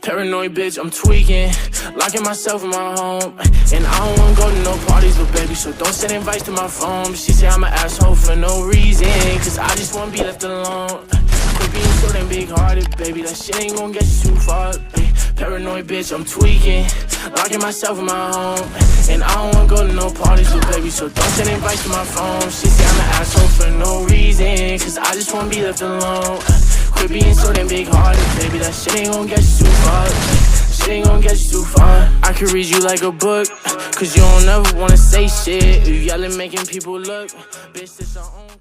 Paranoid bitch, I'm tweaking, locking myself in my home. And I don't wanna go to no parties, but baby, so don't send invites to my phone. She say I'm an asshole for no reason, cause I just wanna be left alone. Quit being so damn big-hearted, baby, that shit ain't gon' get you too far. Paranoid bitch, I'm tweaking, locking myself in my home. And I don't wanna go to no parties, but baby, so don't send invites to my phone. She say I'm an asshole for no reason, cause I just wanna be left alone. Quit being so damn big-hearted, baby, that shit ain't gon' get you too far. Shit ain't gon' get you too far. I could read you like a book, cause you don't ever wanna say shit. You yelling, making people look. Bitch, this your own